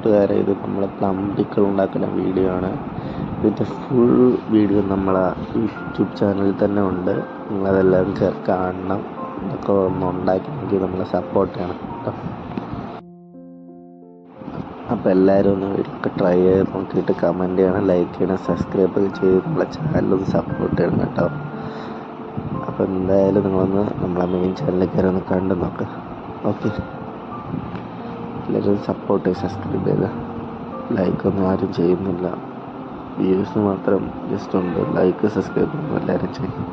കൂട്ടുകാരെ, ഇത് നമ്മൾ പ്ലം പിക്കിൾ ഉണ്ടാക്കുന്ന വീഡിയോ ആണ്. ഇതിൻ്റെ ഫുൾ വീഡിയോ നമ്മളെ യൂട്യൂബ് ചാനലിൽ തന്നെ ഉണ്ട്. നിങ്ങളതെല്ലാം കയറി കാണണം. ഇതൊക്കെ ഒന്ന് ഉണ്ടാക്കിയെങ്കിൽ നമ്മളെ സപ്പോർട്ട് ചെയ്യണം കേട്ടോ. അപ്പോൾ എല്ലാവരും ഒന്ന് വീഡിയോ ട്രൈ ചെയ്ത് നോക്കിയിട്ട് കമൻറ്റ് ചെയ്യണം, ലൈക്ക് ചെയ്യണം, സബ്സ്ക്രൈബ് ചെയ്ത് നമ്മളെ ചാനലൊന്ന് സപ്പോർട്ട് ചെയ്യണം കേട്ടോ. അപ്പോൾ എന്തായാലും നിങ്ങളൊന്ന് നമ്മളെ മെയിൻ ചാനലിൽ കയറി ഒന്ന് കണ്ടു നോക്കുക. ഓക്കെ, എല്ലാവരും സപ്പോർട്ട് ചെയ്ത് സബ്സ്ക്രൈബ് ചെയ്ത്. ലൈക്കൊന്നും ആരും ചെയ്യുന്നില്ല, വ്യൂസ് മാത്രം ജസ്റ്റ് ഉണ്ട്. ലൈക്ക് സബ്സ്ക്രൈബ് ഒന്നും എല്ലാവരും ചെയ്യും.